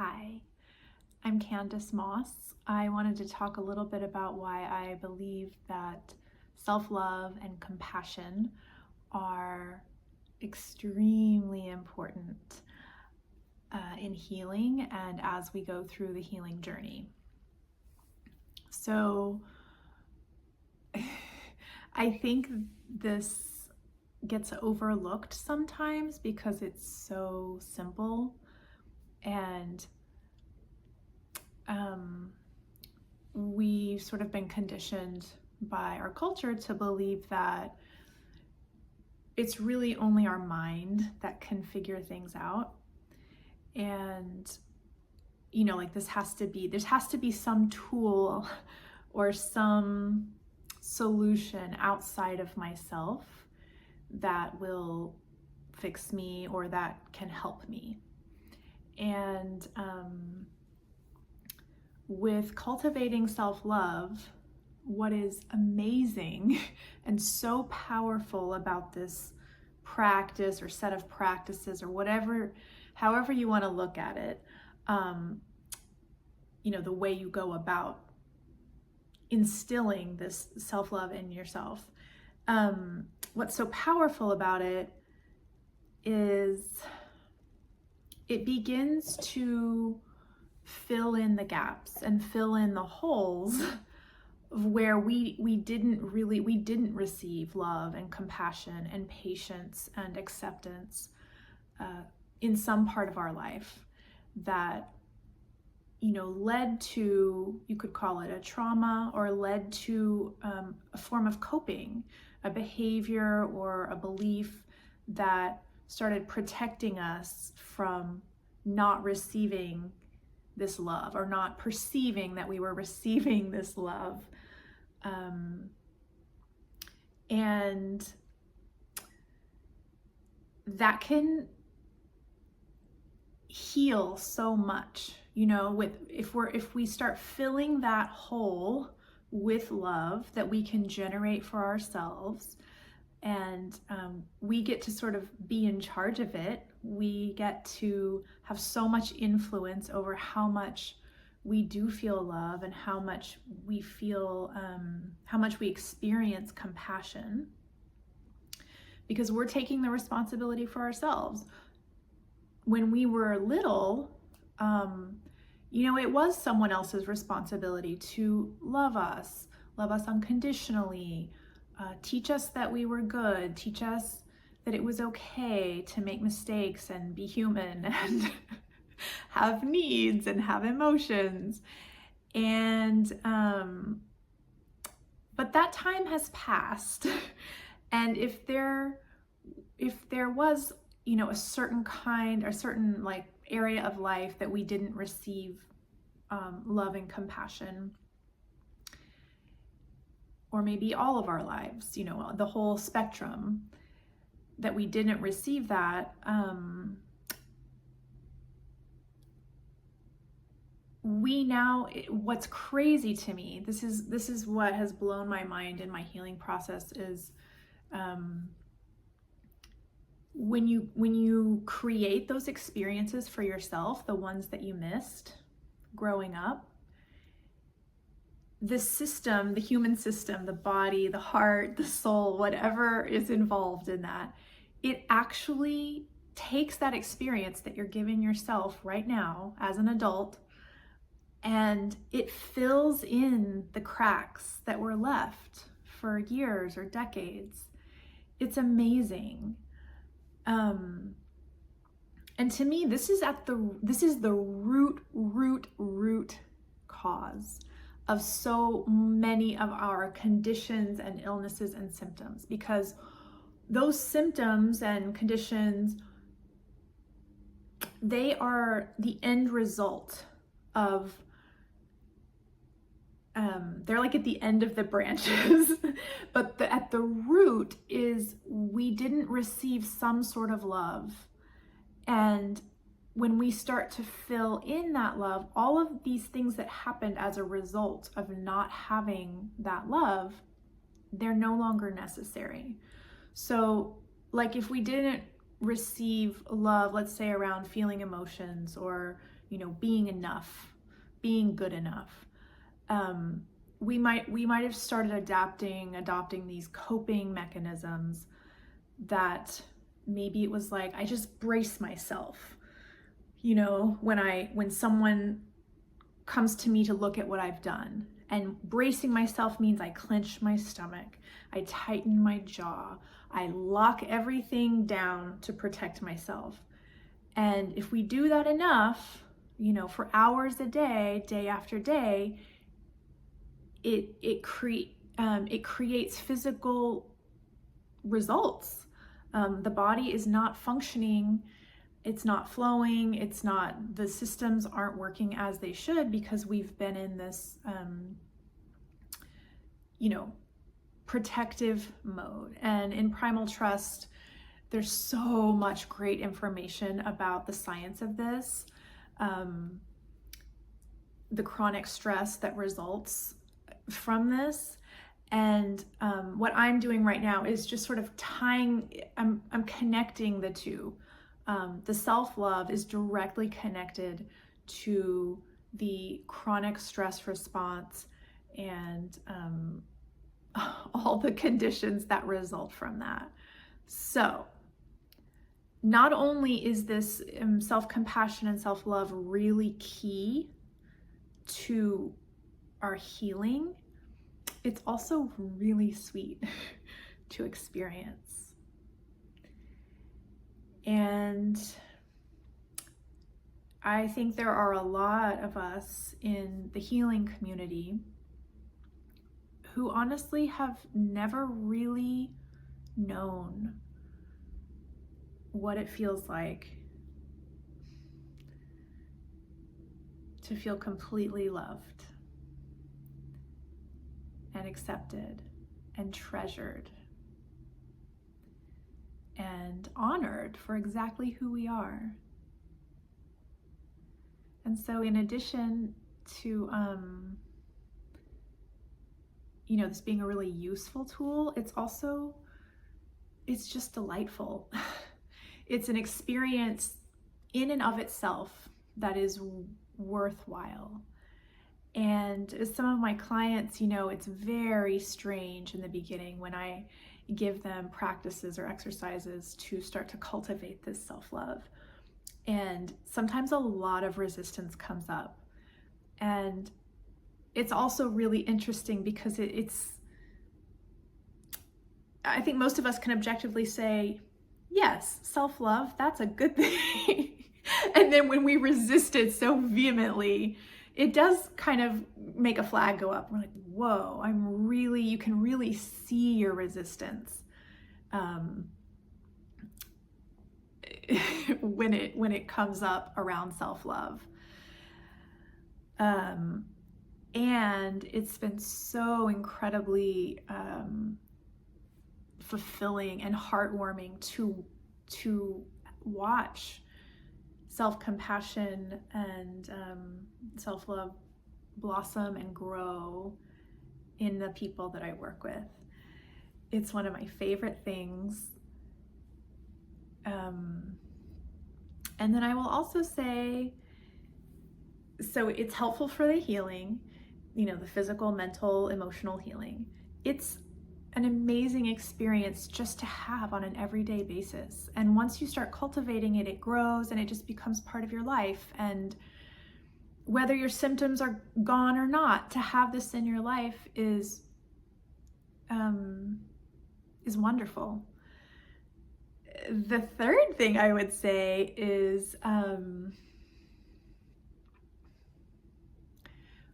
Hi, I'm Candace Moss. I wanted to talk a little bit about why I believe that self-love and compassion are extremely important in healing and as we go through the healing journey. So I think this gets overlooked sometimes because it's so simple, and we've sort of been conditioned by our culture to believe that it's really only our mind that can figure things out. And, like there has to be some tool or some solution outside of myself that will fix me or that can help me. And with cultivating self-love, what is amazing and so powerful about this practice or set of practices or however you want to look at it, the way you go about instilling this self-love in yourself. What's so powerful about it is it begins to fill in the gaps and fill in the holes of where we didn't receive love and compassion and patience and acceptance in some part of our life that led to, you could call it a trauma, or led to a form of coping, a behavior or a belief that started protecting us from not receiving this love or not perceiving that we were receiving this love. And that can heal so much, if we start filling that hole with love that we can generate for ourselves, and we get to sort of be in charge of it. We get to have so much influence over how much we do feel love and how much we feel, how much we experience compassion, because we're taking the responsibility for ourselves. When we were little, it was someone else's responsibility to love us unconditionally, teach us that we were good, teach us that it was okay to make mistakes and be human and have needs and have emotions. And but that time has passed. And if there was, a certain area of life that we didn't receive love and compassion, or maybe all of our lives, the whole spectrum, that we didn't receive that, what's crazy to me, this is what has blown my mind in my healing process, is when you create those experiences for yourself, the ones that you missed growing up, the system, the human system, the body, the heart, the soul, whatever is involved in that, it actually takes that experience that you're giving yourself right now as an adult, and it fills in the cracks that were left for years or decades. It's amazing. And to me, this is the root cause of so many of our conditions and illnesses and symptoms, because those symptoms and conditions, they are the end result of, they're like at the end of the branches, but at the root is we didn't receive some sort of love. And when we start to fill in that love, all of these things that happened as a result of not having that love, they're no longer necessary. So like if we didn't receive love, let's say around feeling emotions or, being enough, being good enough, we might have started adopting these coping mechanisms that maybe it was like, I just brace myself, when someone comes to me to look at what I've done. And bracing myself means I clench my stomach, I tighten my jaw, I lock everything down to protect myself. And if we do that enough, for hours a day, day after day, it creates physical results. The body is not functioning, it's not flowing, the systems aren't working as they should because we've been in this, protective mode. And in Primal Trust, there's so much great information about the science of this, the chronic stress that results from this. And what I'm doing right now is just sort of I'm connecting the two. The self-love is directly connected to the chronic stress response and all the conditions that result from that. So not only is this self-compassion and self-love really key to our healing, it's also really sweet to experience. And I think there are a lot of us in the healing community who honestly have never really known what it feels like to feel completely loved and accepted and treasured and honored for exactly who we are. And so in addition to this being a really useful tool, it's just delightful. It's an experience in and of itself that is worthwhile. And as some of my clients, it's very strange in the beginning when I give them practices or exercises to start to cultivate this self-love. And sometimes a lot of resistance comes up. And it's also really interesting because I think most of us can objectively say, yes, self-love, that's a good thing. And then when we resist it so vehemently, it does kind of make a flag go up. We're like, whoa, you can really see your resistance when it comes up around self-love. And it's been so incredibly fulfilling and heartwarming to watch self-compassion and self-love blossom and grow in the people that I work with. It's one of my favorite things. And then I will also say, so it's helpful for the healing, the physical, mental, emotional healing. It's an amazing experience just to have on an everyday basis. And once you start cultivating it, it grows and it just becomes part of your life. And whether your symptoms are gone or not, to have this in your life is wonderful. The third thing I would say is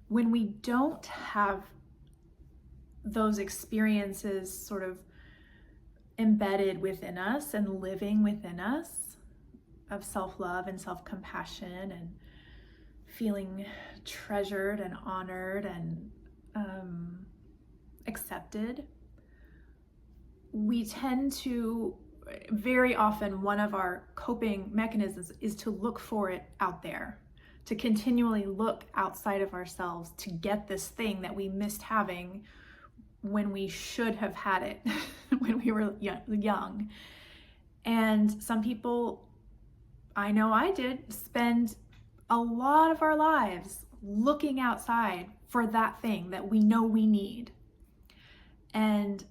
when we don't have those experiences sort of embedded within us and living within us of self-love and self-compassion and feeling treasured and honored and accepted, we tend to, very often, one of our coping mechanisms is to look for it out there, to continually look outside of ourselves to get this thing that we missed having when we should have had it when we were young. And some people, I know I did, spend a lot of our lives looking outside for that thing that we know we need. And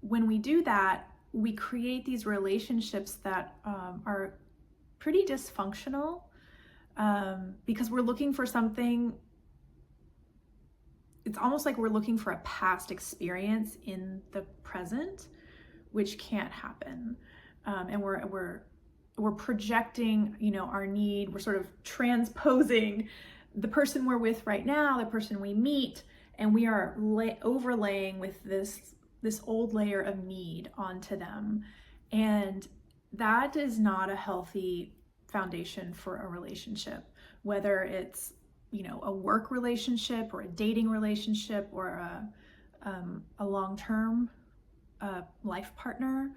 when we do that, we create these relationships that are pretty dysfunctional, because we're looking for something. It's almost like we're looking for a past experience in the present, which can't happen. And we're projecting, our need. We're sort of transposing the person we're with right now, the person we meet, and we are overlaying with this old layer of need onto them. And that is not a healthy foundation for a relationship, whether it's, a work relationship or a dating relationship or a long-term life partner.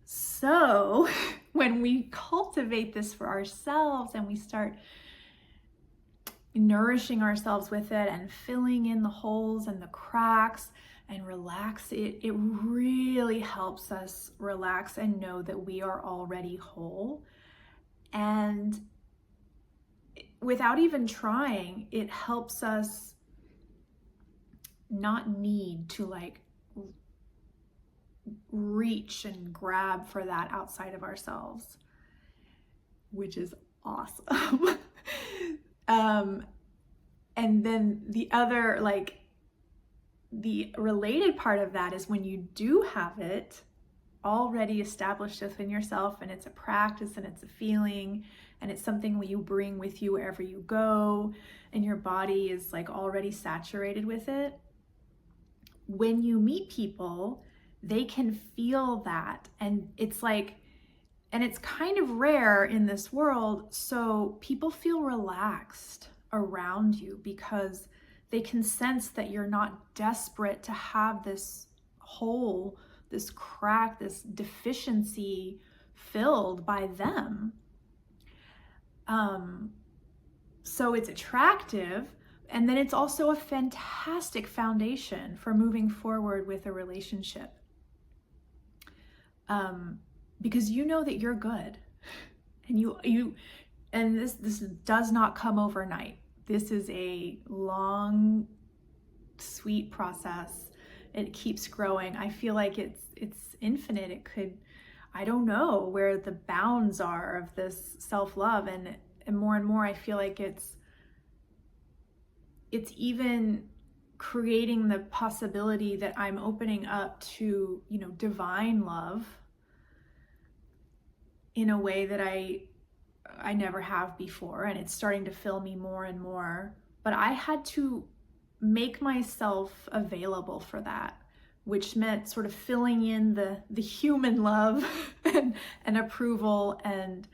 So when we cultivate this for ourselves and we start nourishing ourselves with it and filling in the holes and the cracks and relax, it really helps us relax and know that we are already whole. And without even trying, it helps us not need to reach and grab for that outside of ourselves, which is awesome. And then the other, the related part of that is when you do have it already established within yourself, and it's a practice and it's a feeling and it's something you bring with you wherever you go, and your body is already saturated with it. When you meet people, they can feel that, and it's kind of rare in this world, so people feel relaxed around you because they can sense that you're not desperate to have this hole, this crack, this deficiency filled by them. So it's attractive, and then it's also a fantastic foundation for moving forward with a relationship. Because you know that you're good, and this does not come overnight. This is a long, sweet process. It keeps growing. I feel like it's infinite. I don't know where the bounds are of this self-love, and more I feel like it's even creating the possibility that I'm opening up to, divine love in a way that I never have before, and it's starting to fill me more and more. But I had to make myself available for that, which meant sort of filling in the human love and approval and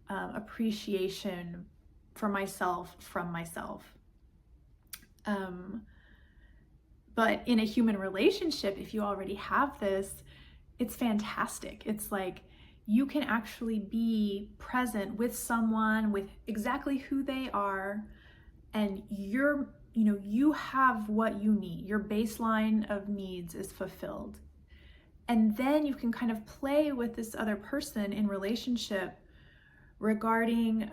appreciation for myself from myself. But in a human relationship, if you already have this, it's fantastic. It's you can actually be present with someone with exactly who they are, and you have what you need. Your baseline of needs is fulfilled. And then you can kind of play with this other person in relationship regarding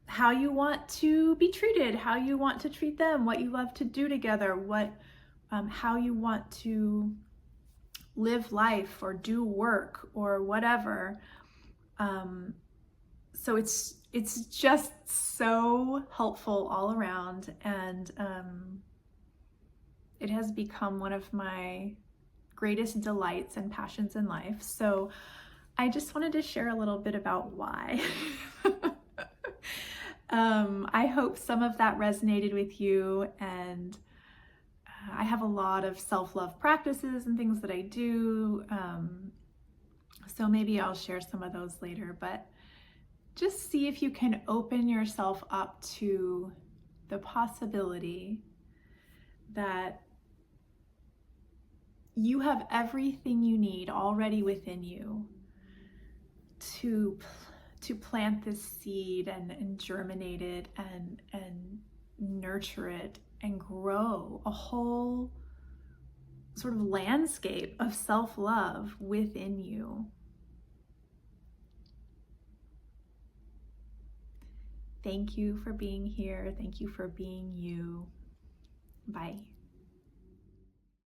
how you want to be treated, how you want to treat them, what you love to do together, how you want to live life or do work or whatever. So it's just so helpful all around, and it has become one of my greatest delights and passions in life. So I just wanted to share a little bit about why. I hope some of that resonated with you, and I have a lot of self-love practices and things that I do, so maybe I'll share some of those later, but just see if you can open yourself up to the possibility that you have everything you need already within you to plant this seed and germinate it and nurture it and grow a whole sort of landscape of self-love within you. Thank you for being here. Thank you for being you. Bye.